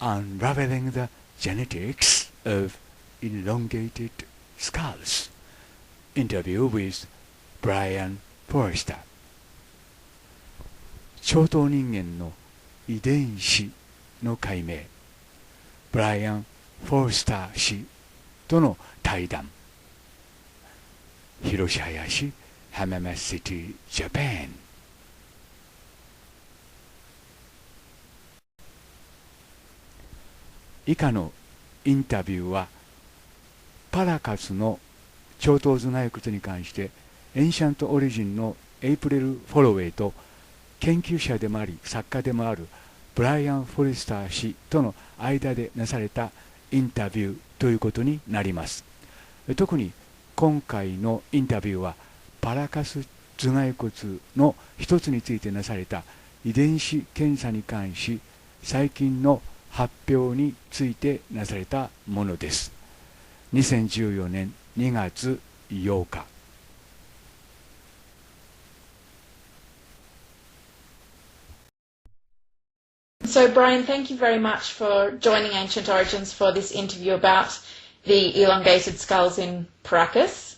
Unraveling the Genetics of Elongated Skulls Interview with Brien Forrester 長頭人間の遺伝子の解明ブライアン・フォルスター氏との対談広島林浜松シティジャパン以下のインタビューはパラカスの長頭頭蓋骨に関してエンシャントオリジンのエイプリル・フォロウェイと研究者でもあり作家でもあるブライアン・フォレスター氏との間でなされたインタビューということになります。特に今回のインタビューはパラカス頭蓋骨の一つについてなされた遺伝子検査に関し最近の発表についてなされたものです。2014年2月8日。So, Brien, thank you very much for joining Ancient Origins for this interview about the elongated skulls in Paracas.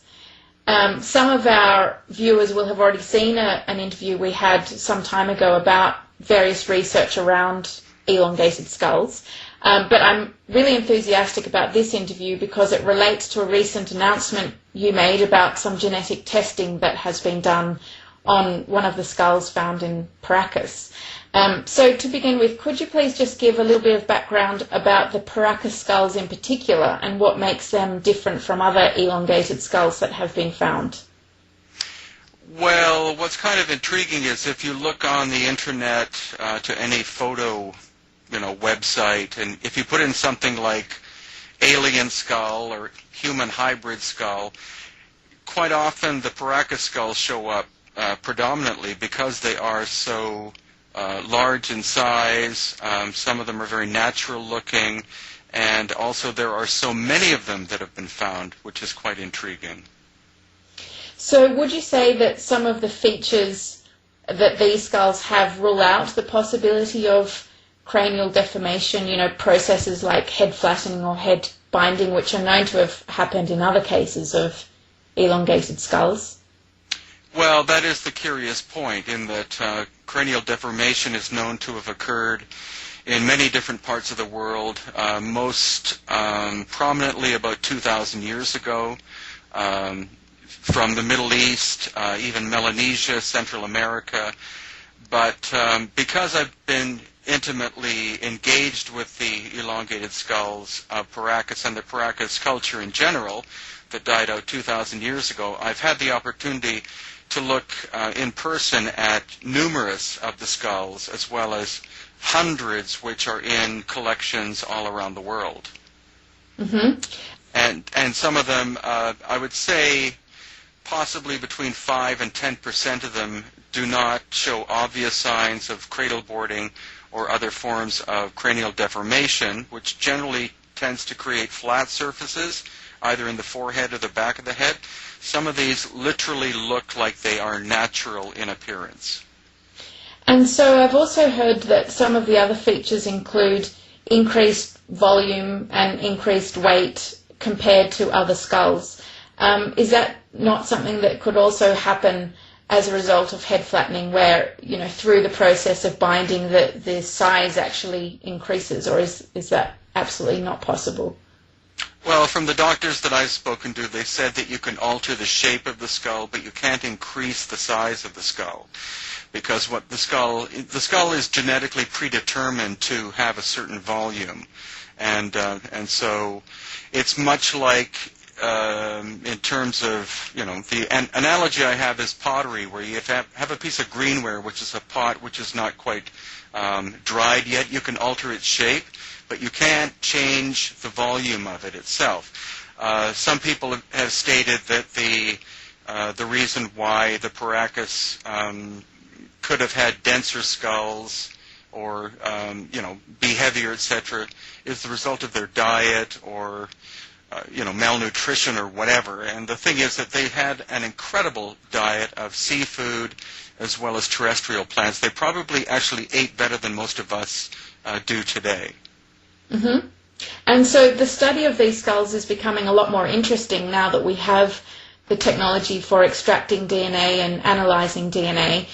Some of our viewers will have already seen an interview we had some time ago about various research around elongated skulls. But I'm really enthusiastic about this interview because it relates to a recent announcement you made about some genetic testing that has been done on one of the skulls found in Paracas. So to begin with, could you please just give a little bit of background about the Paracas skulls in particular and what makes them different from other elongated skulls that have been found? Well, what's kind of intriguing is if you look on the internet to any photo, website, and if you put in something like alien skull or human hybrid skull, quite often the Paracas skulls show up predominantly because they are so large in size. Some of them are very natural looking, and also there are so many of them that have been found, which is quite intriguing. So would you say that some of the features that these skulls have rule out the possibility of cranial deformation, processes like head flattening or head binding, which are known to have happened in other cases of elongated skulls? Well, that is the curious point, in that cranial deformation is known to have occurred in many different parts of the world, most prominently about 2,000 years ago, from the Middle East, even Melanesia, Central America. But because I've been intimately engaged with the elongated skulls of Paracas and the Paracas culture in general that died out 2,000 years ago, I've had the opportunity to look in person at numerous of the skulls, as well as hundreds which are in collections all around the world. Mm-hmm. And some of them, I would say, possibly between 5 and 10% of them do not show obvious signs of cradle boarding or other forms of cranial deformation, which generally tends to create flat surfaces, either in the forehead or the back of the head. Some of these literally look like they are natural in appearance. And so I've also heard that some of the other features include increased volume and increased weight compared to other skulls. Is that not something that could also happen as a result of head flattening, where, through the process of binding, the size actually increases, or is that absolutely not possible? Well, from the doctors that I've spoken to, they said that you can alter the shape of the skull, but you can't increase the size of the skull, because the skull is genetically predetermined to have a certain volume, and so it's much like in terms of the analogy I have is pottery, where you have a piece of greenware, which is a pot which is not quite dried yet. You can alter its shape, but you can't change the volume of it itself. Some people have stated that the reason why the Paracas could have had denser skulls or be heavier, etc., is the result of their diet or malnutrition or whatever. And the thing is that they had an incredible diet of seafood as well as terrestrial plants. They probably actually ate better than most of us do today. Mm-hmm. And so the study of these skulls is becoming a lot more interesting now that we have the technology for extracting DNA and analysing DNA.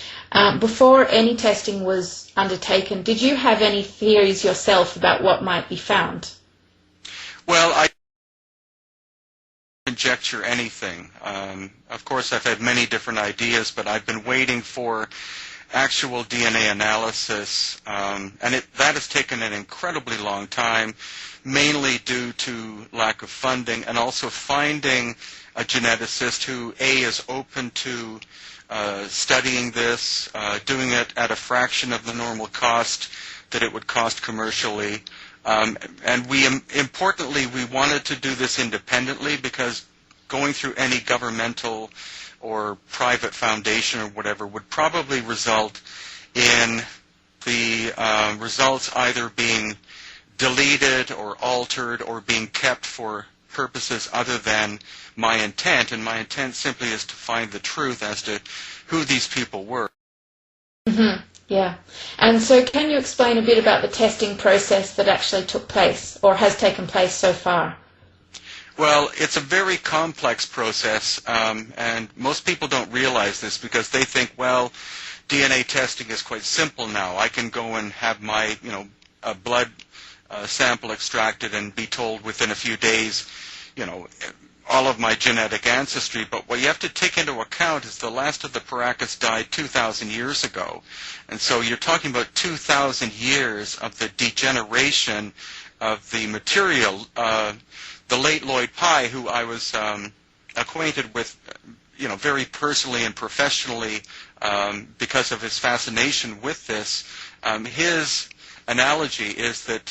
Before any testing was undertaken, did you have any theories yourself about what might be found? Well, I conjecture anything. Of course, I've had many different ideas, but I've been waiting for actual DNA analysis, and that has taken an incredibly long time, mainly due to lack of funding and also finding a geneticist who, A, is open to studying this, doing it at a fraction of the normal cost that it would cost commercially. And importantly, we wanted to do this independently because going through any governmental or private foundation or whatever would probably result in the results either being deleted or altered or being kept for purposes other than my intent, and my intent simply is to find the truth as to who these people were. Mm-hmm. Yeah. And so can you explain a bit about the testing process that actually took place or has taken place so far? Well, it's a very complex process, and most people don't realize this because they think, well, DNA testing is quite simple now. I can go and have my, a blood sample extracted and be told within a few days, all of my genetic ancestry. But what you have to take into account is the last of the Paracas died 2,000 years ago. And so you're talking about 2,000 years of the degeneration of the material. The late Lloyd Pye, who I was acquainted with, very personally and professionally because of his fascination with this, his analogy is that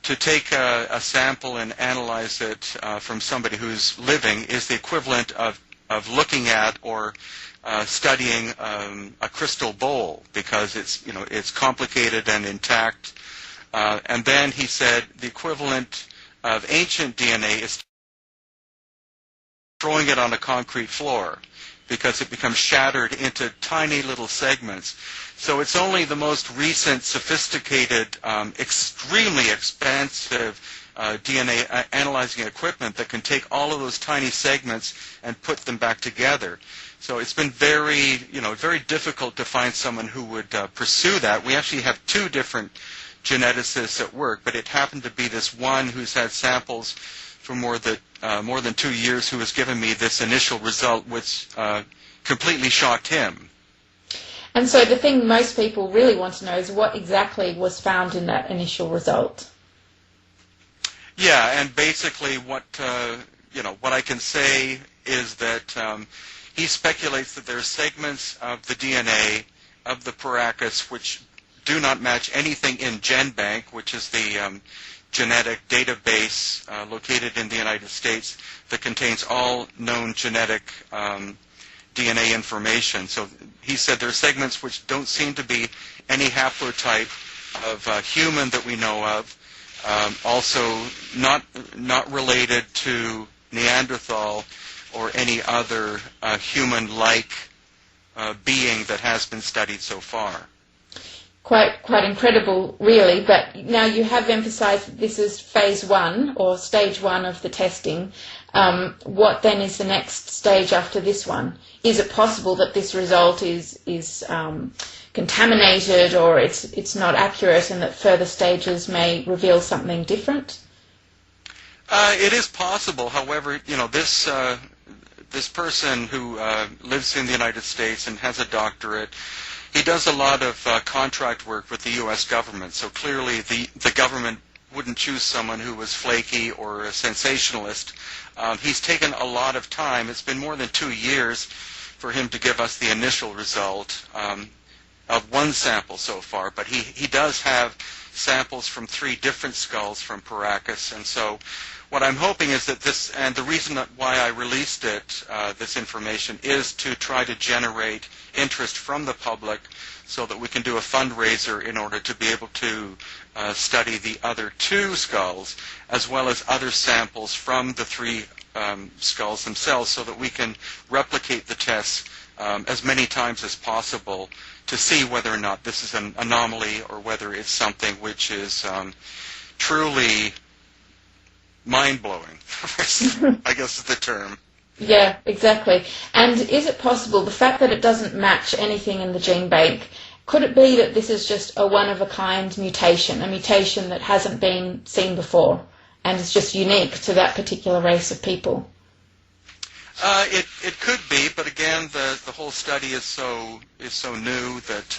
to take a sample and analyze it from somebody who's living is the equivalent of looking at or studying a crystal bowl because it's complicated and intact. And then he said the equivalent of ancient DNA is throwing it on a concrete floor because it becomes shattered into tiny little segments. So it's only the most recent, sophisticated, extremely expensive DNA analyzing equipment that can take all of those tiny segments and put them back together. So it's been very, very difficult to find someone who would pursue that. We actually have two different geneticists at work, but it happened to be this one who's had samples for more than 2 years who has given me this initial result, which completely shocked him. And so the thing most people really want to know is what exactly was found in that initial result. Yeah, and basically what I can say is that he speculates that there are segments of the DNA of the Paracas which do not match anything in GenBank, which is the genetic database located in the United States that contains all known genetic DNA information. So he said there are segments which don't seem to be any haplotype of human that we know of. Also not related to Neanderthal or any other human-like being that has been studied so far. Quite incredible, really. But now you have emphasised that this is phase 1 or stage 1 of the testing. What then is the next stage after this one? Is it possible that this result is contaminated or it's not accurate, and that further stages may reveal something different? It is possible. However, this person who lives in the United States and has a doctorate, he does a lot of contract work with the U.S. government, so clearly the government wouldn't choose someone who was flaky or a sensationalist. He's taken a lot of time. It's been more than 2 years for him to give us the initial result of one sample so far, but he does have samples from 3 different skulls from Paracas, and so what I'm hoping is that this, and the reason why I released it, this information, is to try to generate interest from the public so that we can do a fundraiser in order to be able to study the other 2 skulls as well as other samples from the 3 skulls themselves so that we can replicate the tests as many times as possible to see whether or not this is an anomaly or whether it's something which is truly mind-blowing, I guess is the term. Yeah, exactly. And is it possible, the fact that it doesn't match anything in the gene bank, could it be that this is just a one-of-a-kind mutation, a mutation that hasn't been seen before and is just unique to that particular race of people? It could be, but again, the whole study is so new that,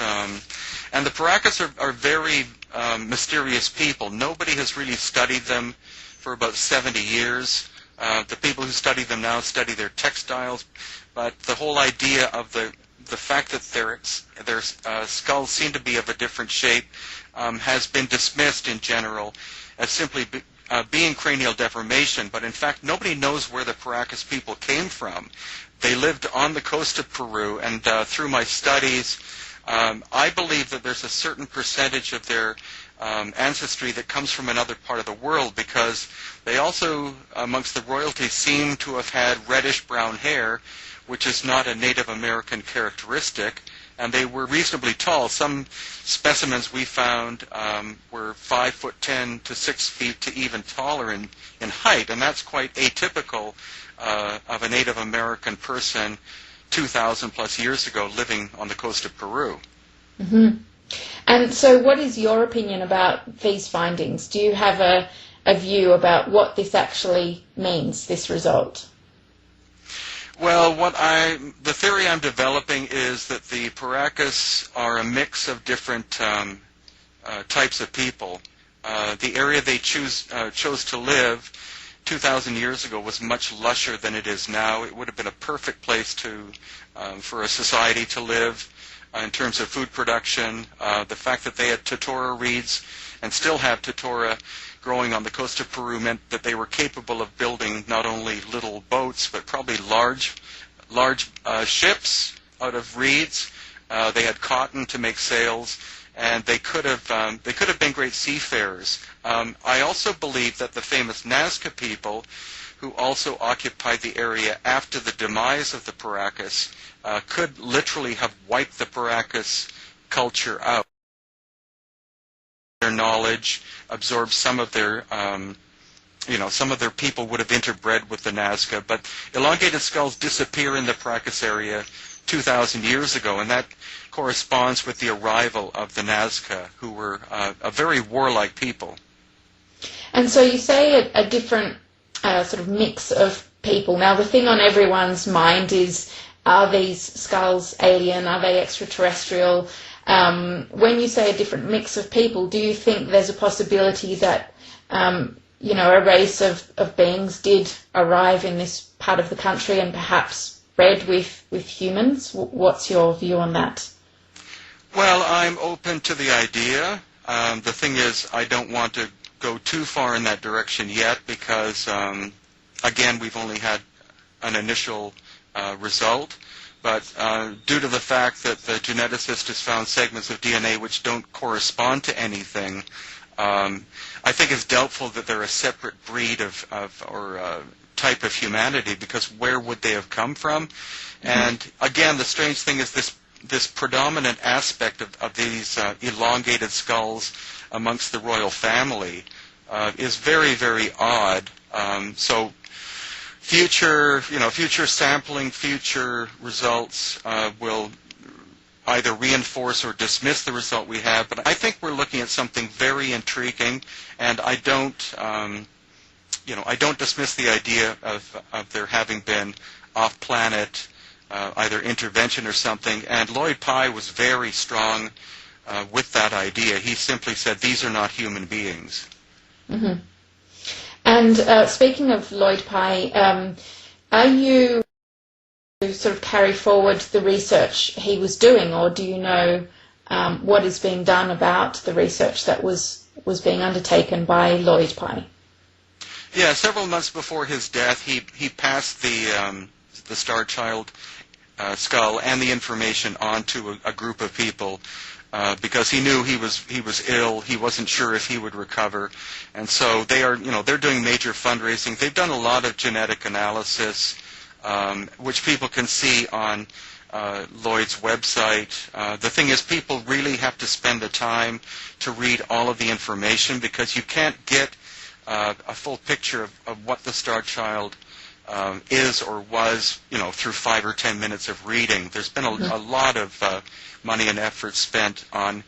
and the Paracas are very mysterious people. Nobody has really studied them for about 70 years. The people who study them now study their textiles, but the whole idea of the fact that their skulls seem to be of a different shape has been dismissed in general as simply being cranial deformation, but in fact nobody knows where the Paracas people came from. They lived on the coast of Peru, and through my studies, I believe that there's a certain percentage of their ancestry that comes from another part of the world, because they also, amongst the royalty, seem to have had reddish-brown hair, which is not a Native American characteristic, and they were reasonably tall. Some specimens we found were 5'10" to 6 feet to even taller in height, and that's quite atypical of a Native American person 2,000 plus years ago living on the coast of Peru. Mm-hmm. And so what is your opinion about these findings? Do you have a view about what this actually means, this result? Well, the theory I'm developing is that the Paracas are a mix of different types of people. The area they chose to live 2,000 years ago was much lusher than it is now. It would have been a perfect place for a society to live in terms of food production. The fact that they had totora reeds and still have totora growing on the coast of Peru meant that they were capable of building not only little boats but probably large ships out of reeds. They had cotton to make sails, and they could have been great seafarers. I also believe that the famous Nazca people, who also occupied the area after the demise of the Paracas, could literally have wiped the Paracas culture out. Their knowledge, absorbed some of their, some of their people would have interbred with the Nazca, but elongated skulls disappear in the Paracas area 2,000 years ago, and that corresponds with the arrival of the Nazca, who were a very warlike people. And so you say a different sort of mix of people. Now, the thing on everyone's mind is, are these skulls alien? Are they extraterrestrial? When you say a different mix of people, do you think there's a possibility that, a race of beings did arrive in this part of the country and perhaps bred with humans? What's your view on that? Well, I'm open to the idea. The thing is, I don't want to go too far in that direction yet because, again, we've only had an initial result. But due to the fact that the geneticist has found segments of DNA which don't correspond to anything, I think it's doubtful that they're a separate breed or type of humanity, because where would they have come from? Mm-hmm. And again, the strange thing is this predominant aspect of these elongated skulls amongst the royal family is very, very odd. So future sampling, future results will either reinforce or dismiss the result we have. But I think we're looking at something very intriguing, and I don't dismiss the idea of there having been off-planet either intervention or something. And Lloyd Pye was very strong with that idea. He simply said, these are not human beings. Mm-hmm. And speaking of Lloyd Pye, are you sort of carry forward the research he was doing, or do you know what is being done about the research that was being undertaken by Lloyd Pye? Yeah, several months before his death, he passed the Star Child skull and the information on to a group of people because he knew he was ill. He wasn't sure if he would recover, and so they're doing major fundraising. They've done a lot of genetic analysis, which people can see on Lloyd's website. The thing is, people really have to spend the time to read all of the information because you can't get a full picture of what the Star Child is or was, through 5 or 10 minutes of reading. There's been a lot of money and effort spent on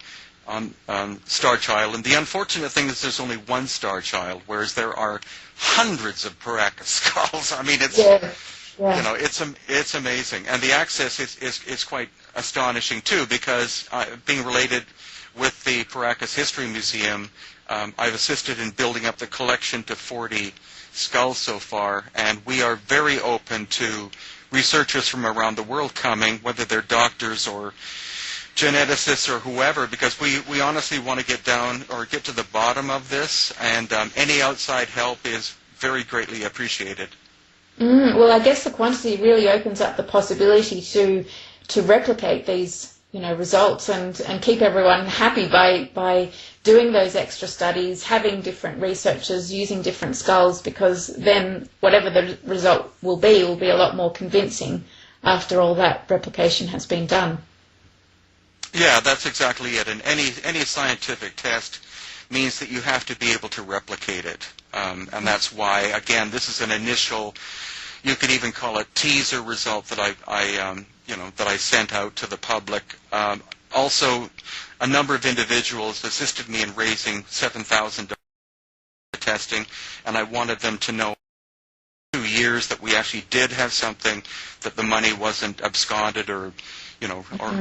Star Child, and the unfortunate thing is there's only one Star Child, whereas there are hundreds of Paracas skulls. I mean, it's it's amazing, and the access is quite astonishing too, because being related with the Paracas History Museum, I've assisted in building up the collection to 40 skulls so far, and we are very open to researchers from around the world coming, whether they're doctors or geneticists or whoever, because we honestly want to get down or get to the bottom of this, and any outside help is very greatly appreciated. Well, I guess the quantity really opens up the possibility to replicate these results and keep everyone happy by doing those extra studies, having different researchers using different skulls, because then whatever the result will be a lot more convincing after all that replication has been done. Yeah, that's exactly it. And any scientific test means that you have to be able to replicate it. And that's why, again, this is an initial, you could even call it teaser result that I sent out to the public. Also, a number of individuals assisted me in raising $7,000 testing, and I wanted them to know 2 years that we actually did have something, that the money wasn't absconded or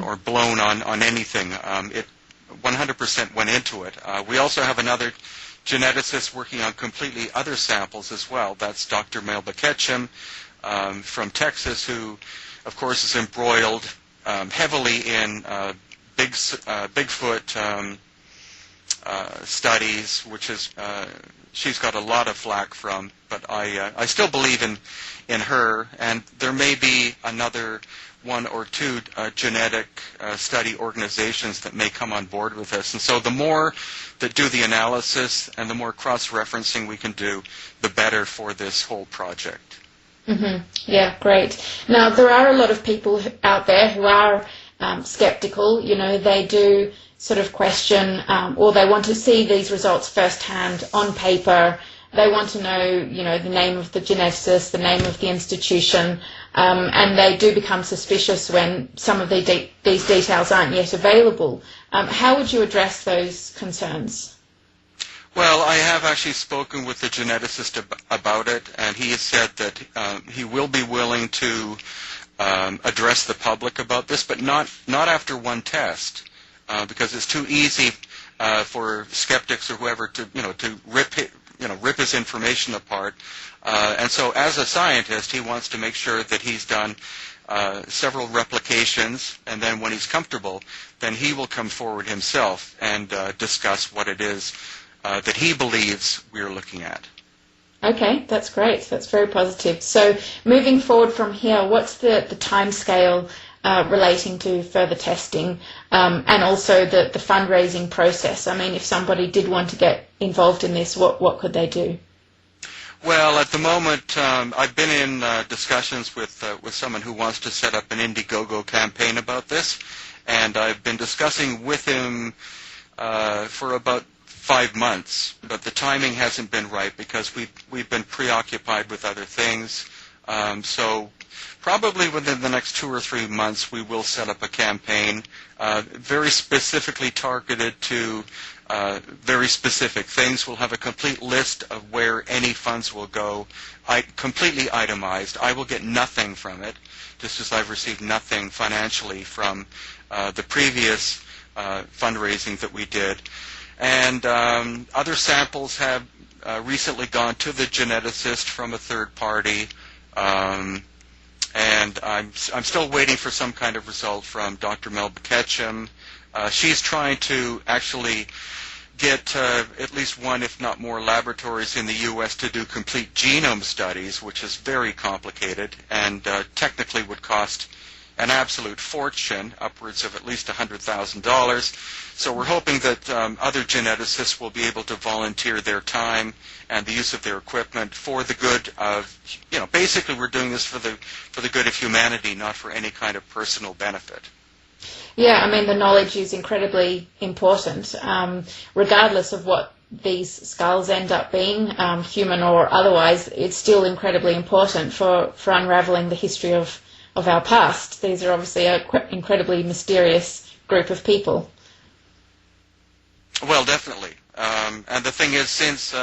or blown on anything. It 100% went into it. We also have another geneticist working on completely other samples as well. That's Dr. Melba Ketchum from Texas, who, of course, is embroiled heavily in Bigfoot studies, which is she's got a lot of flack from. But I still believe in her, and there may be another 1 or 2 genetic study organizations that may come on board with us. And so the more that do the analysis and the more cross-referencing we can do, the better for this whole project. Yeah, great. Now, there are a lot of people out there who are skeptical. They do sort of question, or they want to see these results firsthand on paper. They want to know, the name of the geneticist, the name of the institution, and they do become suspicious when some of these details aren't yet available. How would you address those concerns? Well, I have actually spoken with the geneticist about it, and he has said that he will be willing to address the public about this, but not after one test, because it's too easy for skeptics or whoever to rip his information apart. And so as a scientist, he wants to make sure that he's done several replications, and then when he's comfortable, then he will come forward himself and discuss what it is that he believes we're looking at. Okay, that's great. That's very positive. So moving forward from here, what's the time scale relating to further testing and also the fundraising process? I mean, if somebody did want to get involved in this, what could they do? Well, at the moment, I've been in discussions with someone who wants to set up an Indiegogo campaign about this, and I've been discussing with him for about 5 months, but the timing hasn't been right because we've been preoccupied with other things. So probably within the next 2 or 3 months, we will set up a campaign very specifically targeted to very specific things. We'll have a complete list of where any funds will go, completely itemized. I will get nothing from it, just as I've received nothing financially from the previous fundraising that we did. And other samples have recently gone to the geneticist from a third party. And I'm still waiting for some kind of result from Dr. Melba Ketchum. She's trying to actually get at least one, if not more, laboratories in the U.S. to do complete genome studies, which is very complicated and technically would cost an absolute fortune, upwards of at least $100,000. So we're hoping that other geneticists will be able to volunteer their time and the use of their equipment for the good of, basically we're doing this for the good of humanity, not for any kind of personal benefit. Yeah, I mean, the knowledge is incredibly important, regardless of what these skulls end up being, human or otherwise. It's still incredibly important for unraveling the history of our past. These are obviously an incredibly mysterious group of people. Well, definitely. And the thing is, since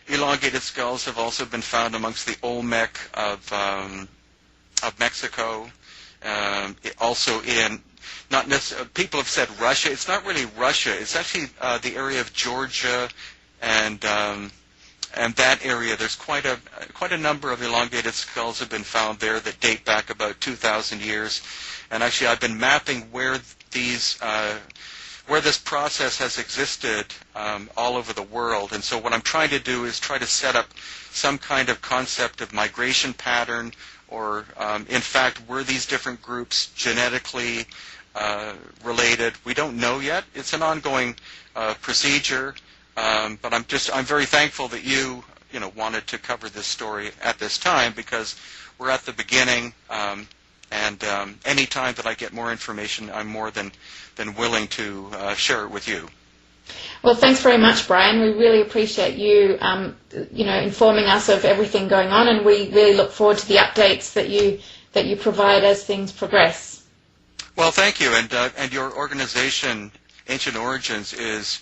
elongated skulls have also been found amongst the Olmec of Mexico, also in, not necessarily, people have said Russia. It's not really Russia. It's actually the area of Georgia and that area. There's quite a number of elongated skulls have been found there that date back about 2,000 years. And actually, I've been mapping where this process has existed all over the world. And so what I'm trying to do is try to set up some kind of concept of migration pattern, or in fact, were these different groups genetically related? We don't know yet. It's an ongoing procedure, but I'm very thankful that you wanted to cover this story at this time, because we're at the beginning, and any time that I get more information, I'm more than willing to share it with you. Well, thanks very much, Brien. We really appreciate you, informing us of everything going on, and we really look forward to the updates that you provide as things progress. Well, thank you, and your organization, Ancient Origins, is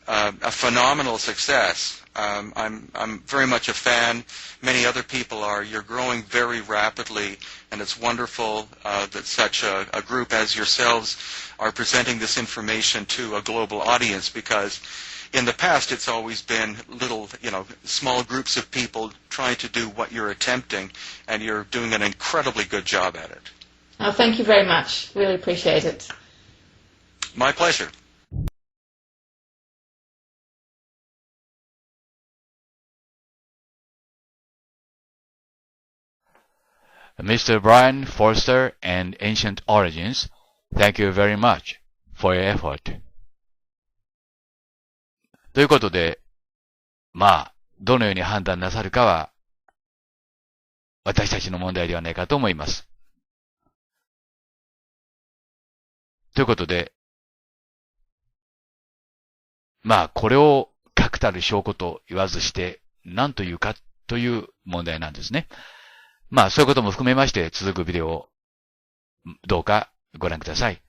a phenomenal success. I'm very much a fan. Many other people are. You're growing very rapidly, and it's wonderful that such a group as yourselves are presenting this information to a global audience, because in the past it's always been little, small groups of people trying to do what you're attempting, and you're doing an incredibly good job at it. Oh, thank you very much. Really appreciate it. My pleasure. Mr. Brien, Forster, and Ancient Origins, thank you very much for your effort. ということで、どのように判断なさるかは、私たちの問題ではないかと思います。ということで、これを確たる証拠と言わずして、何というかという問題なんですね。そういうことも含めまして、続くビデオをどうかご覧ください。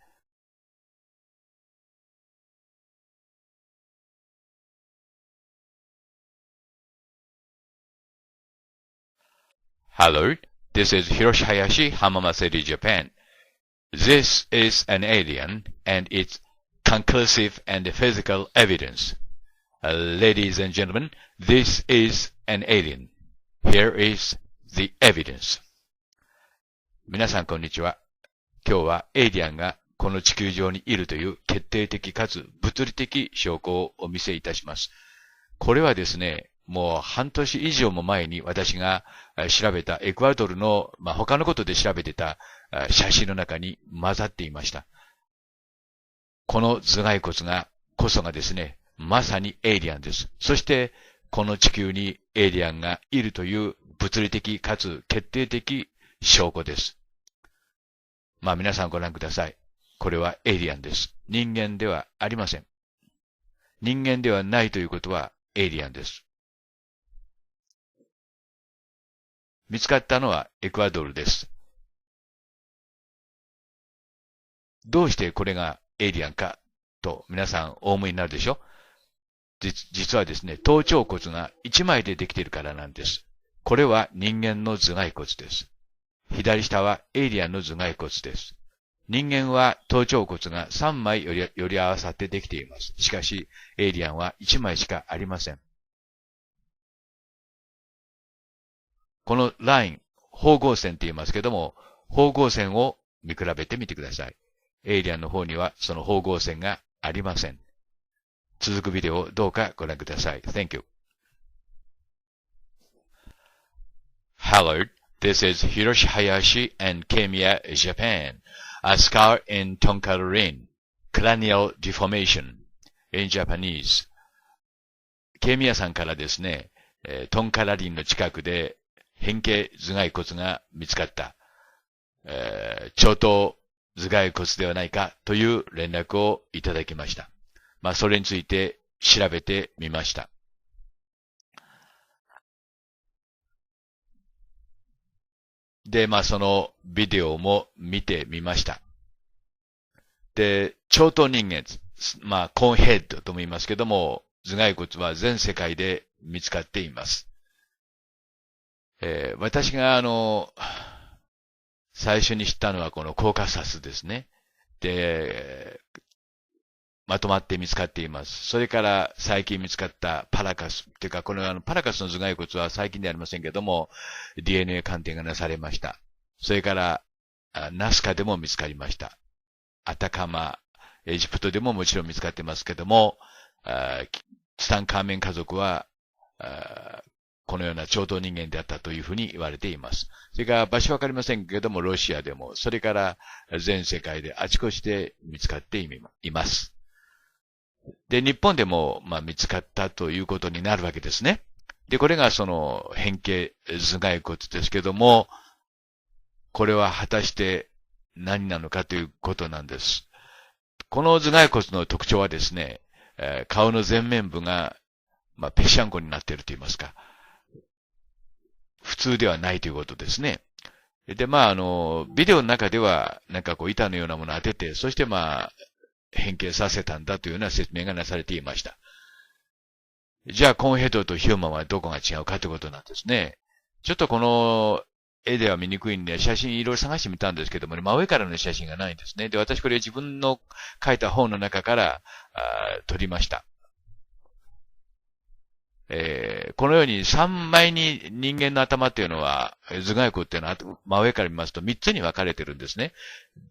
Hello, this is Hiroshi Hayashi, Hamama City, Japan. This is an alien, and it's conclusive and physical evidence. Ladies and gentlemen, this is an alien. Here is the evidence. 皆さんこんにちは。今日はエイリアンがこの地球上にいるという決定的かつ物理的証拠をお見せいたします。これはですね、もう半年以上も前に私が調べたエクアドルの、他のことで調べてた写真の中に混ざっていました。この頭蓋骨こそがですね、まさにエイリアンです。そしてこの地球にエイリアンがいるという物理的かつ決定的証拠です。皆さんご覧ください。これはエイリアンです。人間ではありません。人間ではないということはエイリアンです。見つかったのはエクアドルです。どうしてこれがエイリアンかと皆さんお思いになるでしょ？実はですね、頭頂骨が1枚でできているからなんです。これは人間の頭蓋骨です。左下はエイリアンの頭蓋骨です。人間は頭頂骨が3枚より合わさってできています。しかし、エイリアンは1枚しかありません。このライン、縫合線って言いますけども、縫合線を見比べてみてください。エイリアンの方にはその縫合線がありません。続くビデオをどうかご覧ください。Thank you. Hello, This is Hiroshi Hayashi and Kemiya, Japan. A scar in Tonkarin, cranial deformation in Japanese. ケミヤさんからですね、トンカラリンの近くで変形頭蓋骨が見つかった、長頭頭蓋骨ではないかという連絡をいただきました。それについて調べてみました。で、そのビデオも見てみました。で、長頭人間、コーンヘッドとも言いますけども、頭蓋骨は全世界で見つかっています。私が最初に知ったのはこのコーカサスですね。で、まとまって見つかっています。それから最近見つかったパラカス。というか、このパラカスの頭蓋骨は最近ではありませんけども、DNA 鑑定がなされました。それから、ナスカでも見つかりました。アタカマ、エジプトでももちろん見つかってますけども、ツタンカーメン家族は、このような長頭人間であったというふうに言われています。それから場所わかりませんけども、ロシアでも、それから全世界であちこちで見つかっています。で、日本でも、見つかったということになるわけですね。で、これがその変形頭蓋骨ですけども、これは果たして何なのかということなんです。この頭蓋骨の特徴はですね、顔の前面部が、ぺしゃんこになっていると言いますか、普通ではないということですね。で、ビデオの中では、板のようなものを当てて、そして変形させたんだというような説明がなされていました。じゃあ、コーンヘッドとヒューマンはどこが違うかということなんですね。ちょっとこの絵では見にくいんで、写真いろいろ探してみたんですけども、真上からの写真がないんですね。で、私これ自分の書いた本の中から撮りました。このように3枚に人間の頭っていうのは、頭蓋骨っていうのは真上から見ますと3つに分かれてるんですね。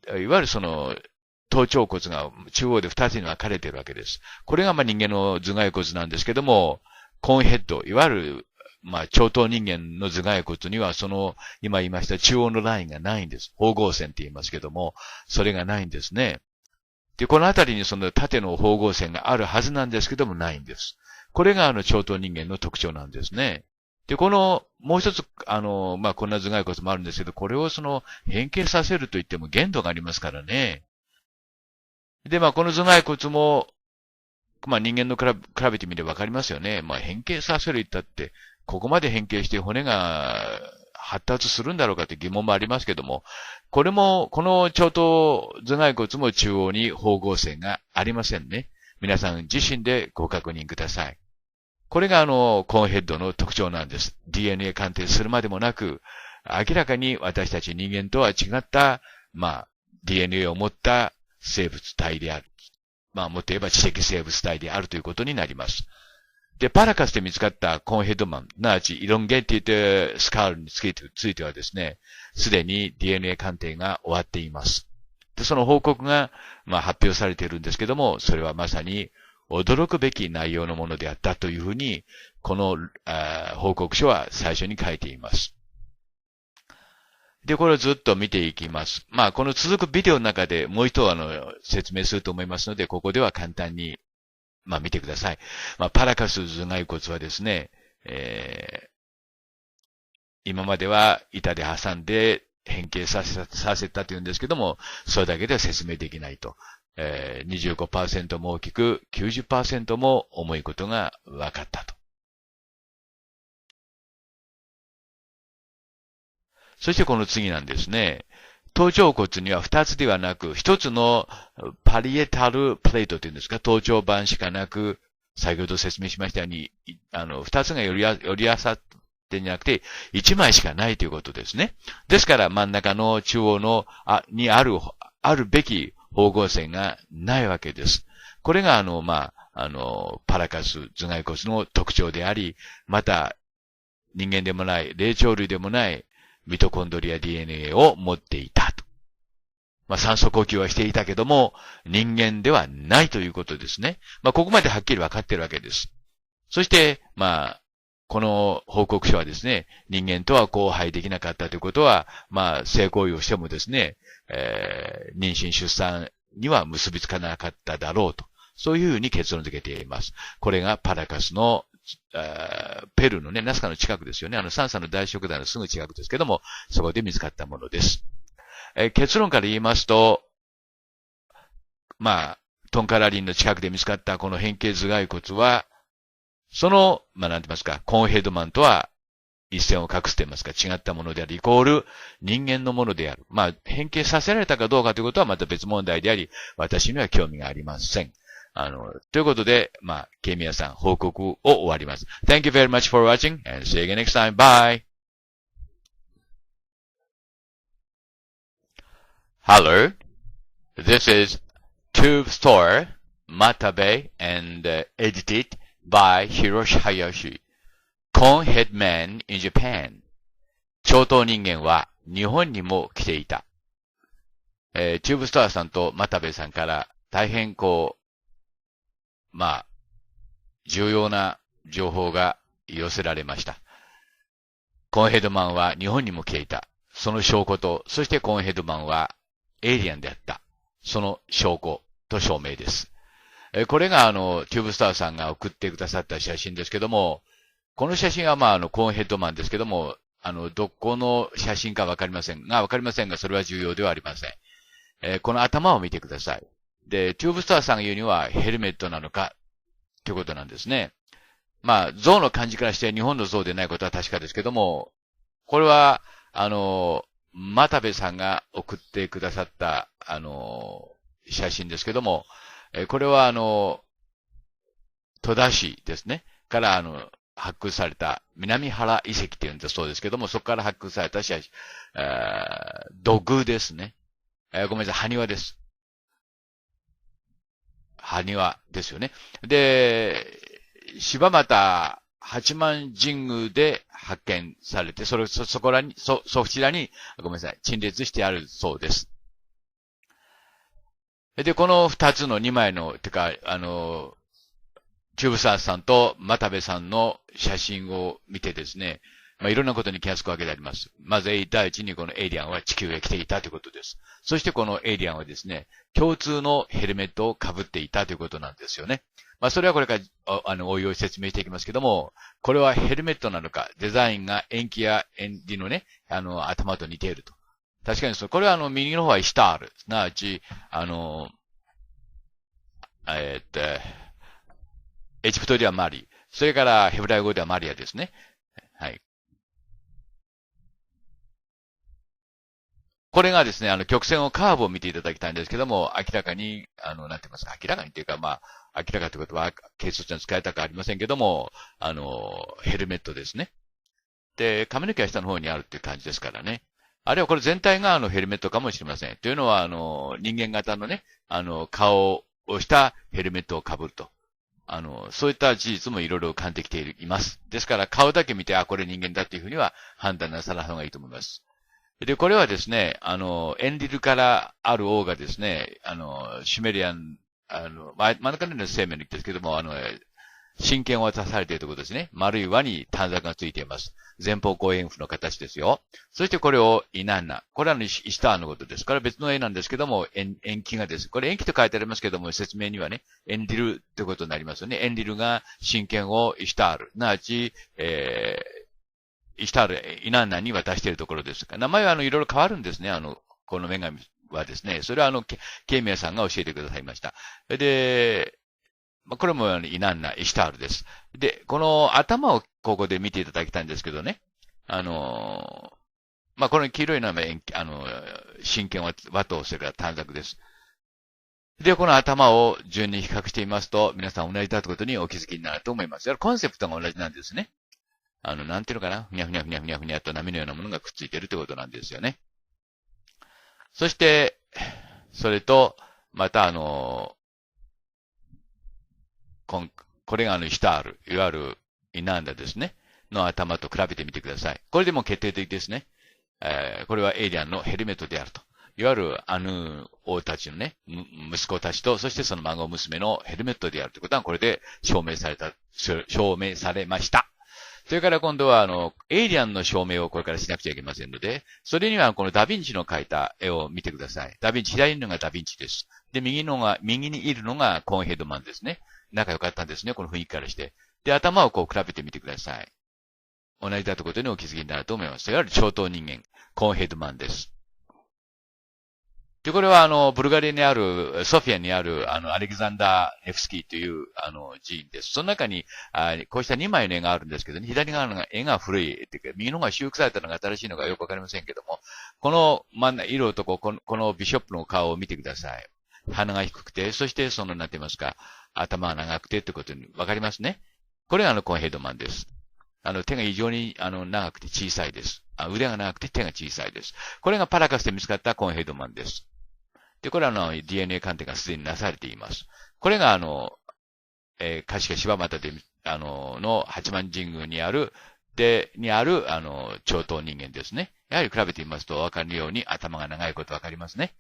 いわゆるその、頭頂骨が中央で2つに分かれているわけです。これが人間の頭蓋骨なんですけども、コーンヘッド、いわゆる長頭人間の頭蓋骨にはその、今言いました中央のラインがないんです。縫合線って言いますけども、それがないんですね。で、このあたりにその縦の縫合線があるはずなんですけども、ないんです。これが長頭人間の特徴なんですね。で、この、もう一つ、こんな頭蓋骨もあるんですけど、これをその、変形させると言っても限度がありますからね。で、この頭蓋骨も、人間の比べてみればわかりますよね。変形させる言ったって、ここまで変形して骨が発達するんだろうかって疑問もありますけども、これも、この長頭頭蓋骨も中央に縫合線がありませんね。皆さん自身でご確認ください。これがコーンヘッドの特徴なんです。DNA 鑑定するまでもなく、明らかに私たち人間とは違った、DNA を持った生物体である。もっと言えば知的生物体であるということになります。で、パラカスで見つかったコーンヘッドマン、すなわちイロンゲーティッドスカールについてはですね、すでに DNA 鑑定が終わっています。で、その報告が、発表されているんですけども、それはまさに驚くべき内容のものであったというふうに、この報告書は最初に書いています。で、これをずっと見ていきます。この続くビデオの中でもう一度説明すると思いますので、ここでは簡単に、見てください。パラカス頭蓋骨はですね、今までは板で挟んで変形させたというんですけども、それだけでは説明できないと。25% も大きく、90% も重いことが分かったと。そしてこの次なんですね。頭頂骨には2つではなく、1つのパリエタルプレートというんですか、頭頂板しかなく、先ほど説明しましたように、2つが寄り合わさってんじゃなくて、1枚しかないということですね。ですから真ん中の中央の、にあるべき縫合線がないわけです。これがパラカス頭蓋骨の特徴であり、また、人間でもない、霊長類でもない、ミトコンドリア DNA を持っていたと。酸素呼吸はしていたけども、人間ではないということですね。ここまではっきり分かっているわけです。そして、この報告書はですね、人間とは交配できなかったということは、性行為をしてもですね、妊娠出産には結びつかなかっただろうと。そういうふうに結論付けています。これがパラカスの、ペルーのね、ナスカの近くですよね。サンサの大食団のすぐ近くですけども、そこで見つかったものです。結論から言いますと、トンカラリンの近くで見つかったこの変形頭蓋骨は、その、なんて言いますか、コーンヘッドマンとは一線を画すと言いますか、違ったものである、イコール人間のものである。変形させられたかどうかということはまた別問題であり、私には興味がありません。ということで、ケイミヤさん、報告を終わります。Thank you very much for watching and see you again next time. Bye! Hello. This is Tube Store, Matabe and edited by Hiroshi Hayashi. Conehead Man in Japan. 長頭人間は日本にも来ていた。チューブストアさんと又部さんから大変重要な情報が寄せられました。コーンヘッドマンは日本にも来ていた。その証拠と、そしてコーンヘッドマンはエイリアンであった。その証拠と証明です。これがチューブスターさんが送ってくださった写真ですけども、この写真はコーンヘッドマンですけども、どこの写真かわかりませんが、それは重要ではありません。この頭を見てください。で、チューブスターさんが言うにはヘルメットなのか、ということなんですね。象の感じからして日本の象でないことは確かですけども、これは、又部さんが送ってくださった、写真ですけども、これは戸田市ですね。から発掘された南原遺跡っていうんだそうですけども、そこから発掘された写真、土偶ですね。ごめんなさい、埴輪です。埴輪ですよね。で、柴又八幡神宮で発見されて、そちらに、ごめんなさい、陳列してあるそうです。で、この二つの二枚の、チューブサーさんと又部さんの写真を見てですね、いろんなことに気がつくわけであります。まず第一にこのエイリアンは地球へ来ていたということです。そしてこのエイリアンはですね、共通のヘルメットを被っていたということなんですよね。それはこれからおいおい説明していきますけども、これはヘルメットなのか、デザインが円形や円理のね、頭と似ていると。確かにこれは右の方はイシュタール。すなわち、エジプトではマリ。それからヘブライ語ではマリアですね。はい。これがですね、曲線をカーブを見ていただきたいんですけども、明らかに、なんて言いますか、明らかにっていうか、明らかということは、軽率に使いたくありませんけども、ヘルメットですね。で、髪の毛は下の方にあるっていう感じですからね。あるいはこれ全体がヘルメットかもしれません。というのは、人間型のね、顔をしたヘルメットを被ると。そういった事実もいろいろ感じてきています。ですから、顔だけ見て、これ人間だっていうふうには判断なさらない方がいいと思います。で、これはですね、エンリルからある王がですね、シュメリアン、真ん中の生命の言ってですけども、神権を渡されているところですね。丸い輪に短冊がついています。前方後円符の形ですよ。そしてこれをイナンナ。これはイシュターのことです。これは別の絵なんですけども、延期がです。これ延期と書いてありますけども、説明にはね、エンリルということになりますよね。エンリルが神権をイシュタール。なわち、イシュタール、イナンナに渡しているところです。名前はいろいろ変わるんですね。この女神はですね。それはケイミヤさんが教えてくださいました。で、これもイナンナ、イシュタールです。で、この頭をここで見ていただきたいんですけどね。この黄色いのは、神剣は和とそれから短冊です。で、この頭を順に比較してみますと、皆さん同じだということにお気づきになると思います。コンセプトが同じなんですね。なんていうのかな、ふにゃふにゃふにゃふにゃふにゃと波のようなものがくっついているということなんですよね。そして、それと、またこれがイシュタール、いわゆるイナンダですね、の頭と比べてみてください。これでも決定的ですね。これはエイリアンのヘルメットであると。いわゆる王たちのね、息子たちと、そしてその孫娘のヘルメットであるということは、これで証明されました。それから今度は、エイリアンの証明をこれからしなくちゃいけませんので、それにはこのダヴィンチの描いた絵を見てください。ダヴィンチ、左のがダヴィンチです。で、右にいるのがコーンヘッドマンですね。仲良かったんですね、この雰囲気からして。で、頭をこう比べてみてください。同じだということにお気づきになると思います。いわゆる長頭人間、コーンヘッドマンです。で、これはブルガリアにある、ソフィアにある、アレキザンダー・ネフスキーという、寺院です。その中に、こうした2枚の絵があるんですけどね、左側の絵が古い、右の方が修復されたのが新しいのかよくわかりませんけども、この色とこのビショップの顔を見てください。鼻が低くて、そしてなんて言いますか、頭が長くてってことにわかりますね。これがコーンヘッドマンです。手が異常に、長くて小さいです。腕が長くて手が小さいです。これがパラカスで見つかったコーンヘッドマンです。で、これはDNA 鑑定がすでになされています。これが柏柴又で、八幡神宮にある、長頭人間ですね。やはり比べてみますとわかるように頭が長いことわかりますね。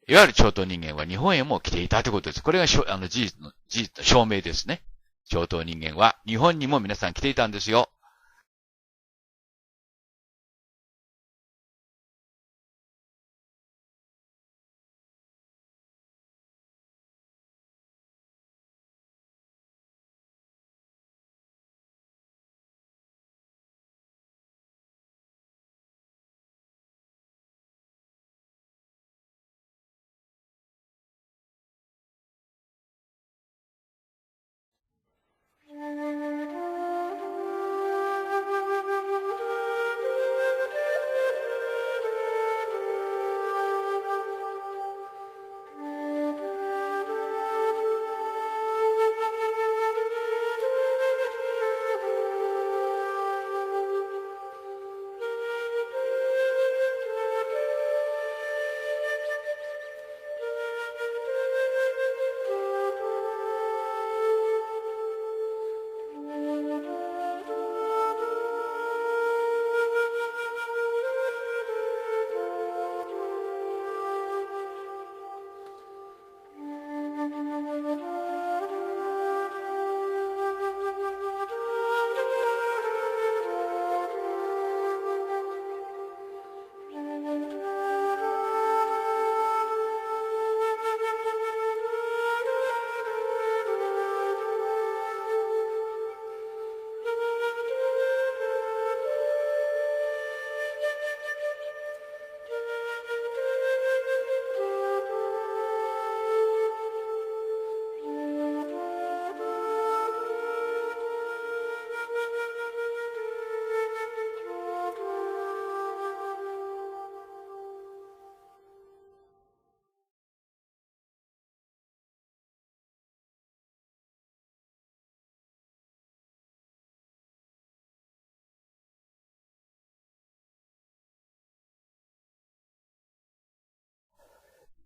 いわゆる長頭人間は日本へも来ていたということです。これが事実の証明ですね。長頭人間は日本にも皆さん来ていたんですよ。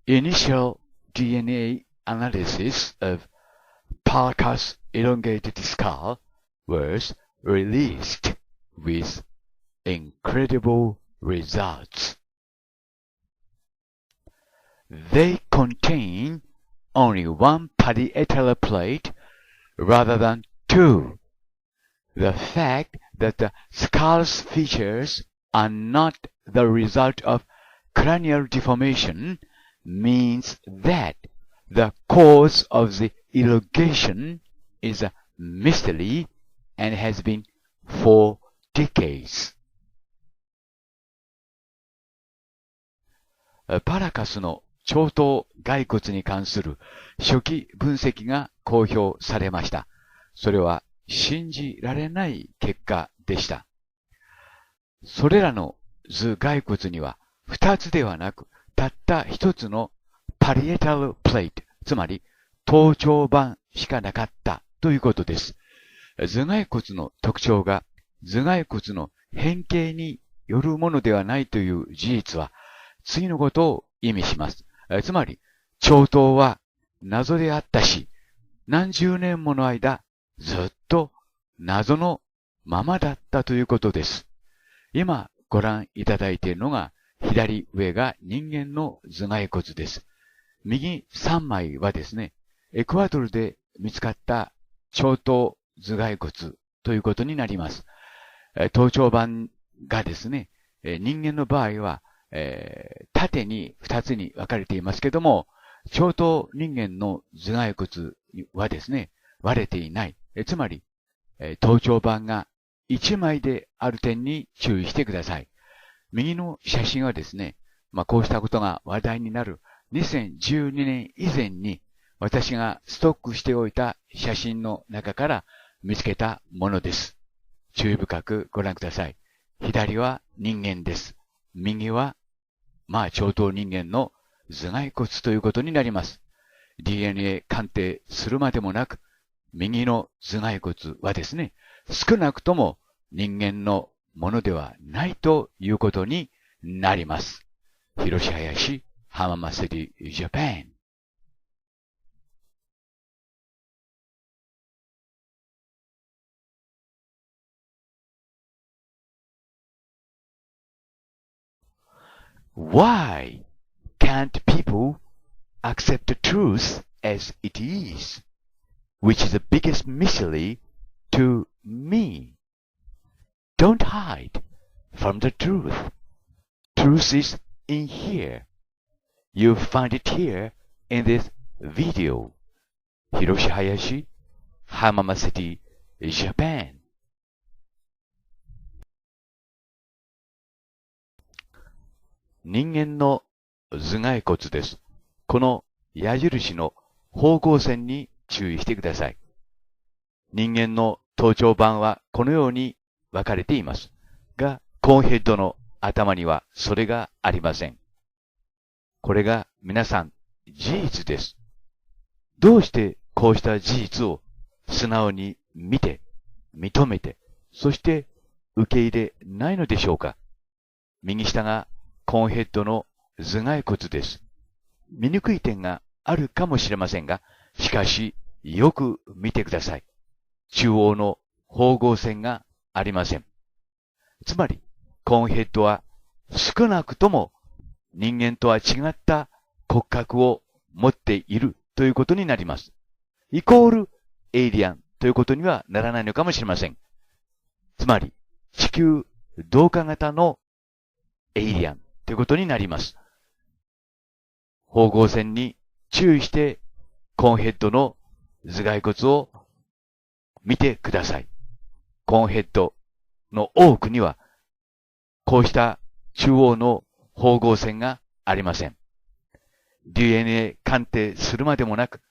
Initial DNA analysis of Parker's elongated skull was released with incredible results. They contain only one parietal plate rather than two. The fact that the skull's features are not the result of cranial deformation means that the cause of the elongation is a mystery and has been for decades. パラカスの長頭骸骨に関する初期分析が公表されました。それは信じられない結果でした。それらの頭骸骨には2つではなく、たった1つのパリエタルプレート、つまり頭頂板しかなかったということです。頭蓋骨の特徴が頭蓋骨の変形によるものではないという事実は次のことを意味します。つまり長頭は謎であったし、何十年もの間ずっと謎のままだったということです。今ご覧いただいているのが左上が人間の頭蓋骨です。右3枚はですね、エクアドルで見つかった長頭頭蓋骨ということになります。頭頂板がですね、人間の場合は、縦に2つに分かれていますけども、長頭人間の頭蓋骨はですね、割れていない。つまり、頭頂板が1枚である点に注意してください。右の写真はですね、こうしたことが話題になる2012年以前に私がストックしておいた写真の中から見つけたものです。注意深くご覧ください。左は人間です。右は、長頭人間の頭蓋骨ということになります。DNA 鑑定するまでもなく、右の頭蓋骨はですね、少なくとも人間のものではないということになります。Hiroshi Hayashi, Hamama City, Japan. Why can't people accept the truth as it is, which is the biggest mystery to me? Don't hide from the truth. Truth is in here. You find it here in this video. Hiroshi Hayashi, Hamama City, Japan. 人間の頭蓋骨です。この矢印の方向線に注意してください。人間の頭頂板はこのように分かれています。が、コーンヘッドの頭にはそれがありません。これが皆さん事実です。どうしてこうした事実を素直に見て、認めて、そして受け入れないのでしょうか。右下がコーンヘッドの頭蓋骨です。見にくい点があるかもしれませんが、しかしよく見てください。中央の縫合線がありません。つまり、コーンヘッドは少なくとも人間とは違った骨格を持っているということになります。イコールエイリアンということにはならないのかもしれません。つまり、地球同化型のエイリアンということになります。縫合線に注意してコーンヘッドの頭蓋骨を見てください。コーンヘッドの多くにはこうした中央の縫合線がありません。DNA 鑑定するまでもなく、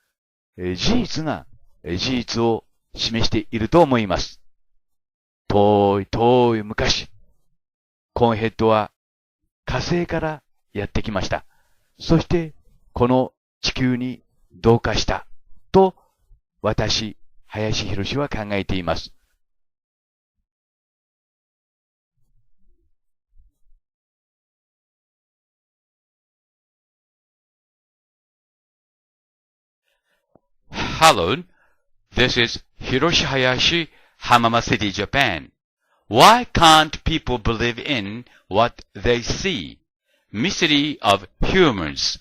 事実が事実を示していると思います。遠い昔、コーンヘッドは火星からやってきました。そして、この地球に同化したと、私、林博は考えています。Hello, this is Hiroshi Hayashi, Hamama City, Japan. Why can't people believe in what they see? Mystery of humans.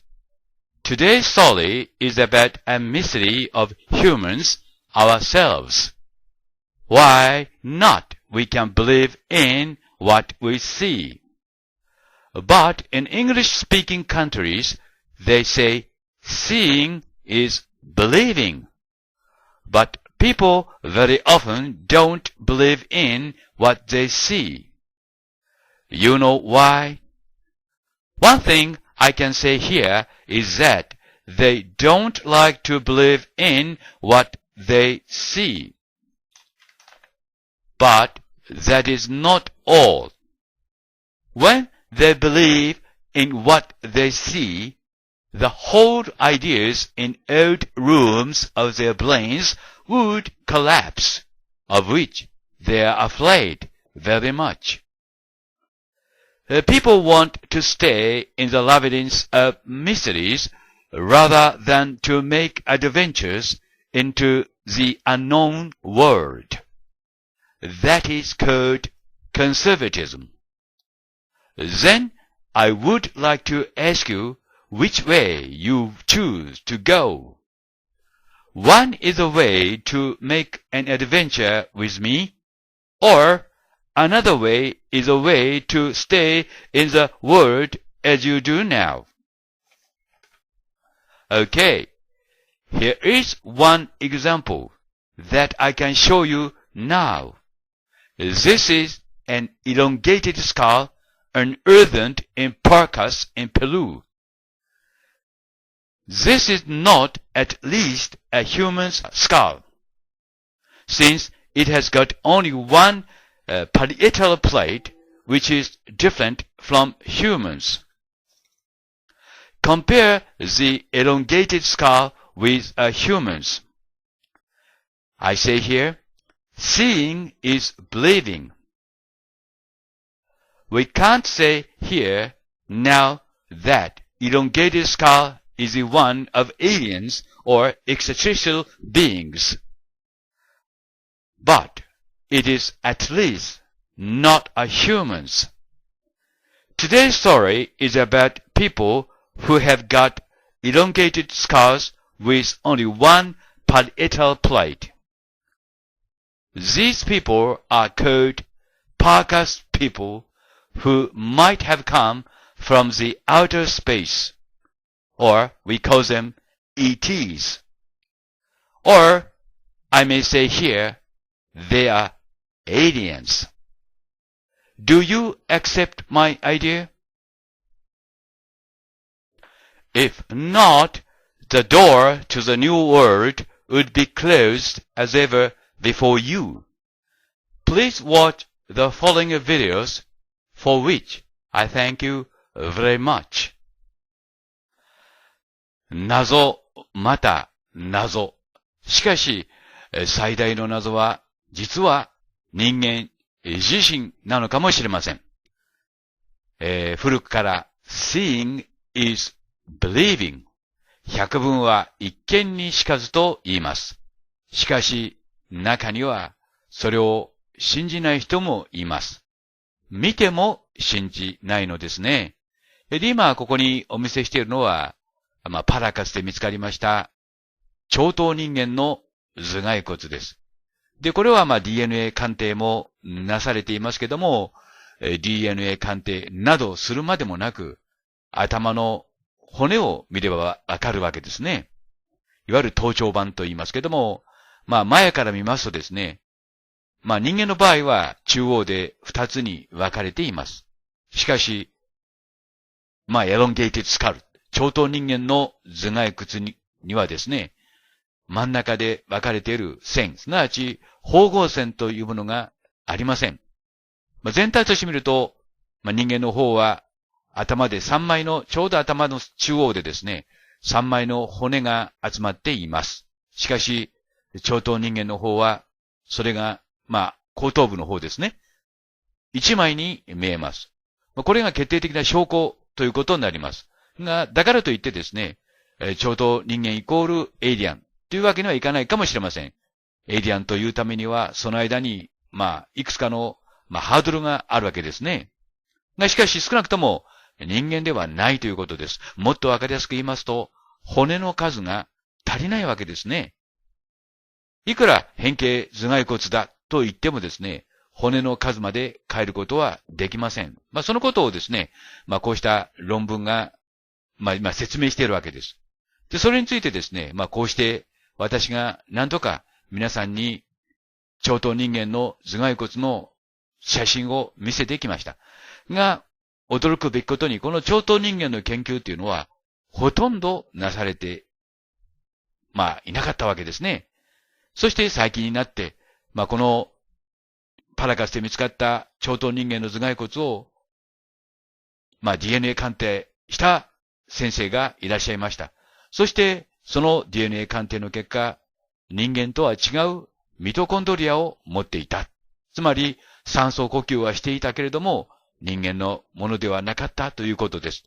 Today's story is about a mystery of humans ourselves. Why not we can believe in what we see? But in English-speaking countries, they say seeing is believing. But people very often don't believe in what they see. You know why? One thing I can say here is that they don't like to believe in what they see. But that is not all. When they believe in what they see, the whole ideas in old rooms of their brains would collapse, of which they are afraid very much. People want to stay in the labyrinth of mysteries rather than to make adventures into the unknown world. That is called conservatism. Then I would like to ask you which way you choose to go. One is a way to make an adventure with me, Or, another way is a way to stay in the world as you do now. Okay, here is one example that I can show you now. This is an elongated skull unearthed in Paracas in Peru. This is not at least a human's skull, since it has got only one parietal plate, which is different from humans. Compare the elongated skull with a human's. I say here, seeing is believing. We can't say here now that elongated skull is the one of aliens or extraterrestrial beings. But it is at least not a human's. Today's story is about people who have got elongated skulls with only one parietal plate. These people are called Paracas people who might have come from the outer space, or we call them ETs. Or I may say here, they are aliens. Do you accept my idea? If not, the door to the new world would be closed as ever before you. Please watch the following videos, for which I thank you very much. 謎、また謎。しかし、最大の謎は、実は人間自身なのかもしれません。古くから seeing is believing。百聞は一見にしかずと言います。しかし、中にはそれを信じない人もいます。見ても信じないのですね。で、今ここにお見せしているのは、パラカスで見つかりました長頭人間の頭蓋骨です。で、これはDNA 鑑定もなされていますけども、DNA 鑑定などするまでもなく、頭の骨を見ればわかるわけですね。いわゆる頭頂板と言いますけども、前から見ますとですね、人間の場合は中央で二つに分かれています。しかし、エロンゲーティッドスカル、長頭人間の頭蓋骨にはですね、真ん中で分かれている線、すなわち縫合線というものがありません。全体として見ると、人間の方は頭で3枚の、ちょうど頭の中央でですね、3枚の骨が集まっています。しかし、長頭人間の方は、それが、後頭部の方ですね。1枚に見えます。これが決定的な証拠ということになります。が、だからといってですね、長頭人間イコールエイリアンというわけにはいかないかもしれません。エイリアンというためには、その間に、いくつかの、ハードルがあるわけですね。が、しかし少なくとも人間ではないということです。もっとわかりやすく言いますと、骨の数が足りないわけですね。いくら変形頭蓋骨だと言ってもですね、骨の数まで変えることはできません。そのことをですね、こうした論文が、今説明しているわけです。で、それについてですね、こうして私が何とか皆さんに長頭人間の頭蓋骨の写真を見せてきました。が、驚くべきことにこの長頭人間の研究っていうのはほとんどなされて、いなかったわけですね。そして最近になって、このパラカスで見つかった長頭人間の頭蓋骨を、DNA 鑑定した先生がいらっしゃいました。そして、その DNA 鑑定の結果、人間とは違うミトコンドリアを持っていた。つまり、酸素呼吸はしていたけれども、人間のものではなかったということです。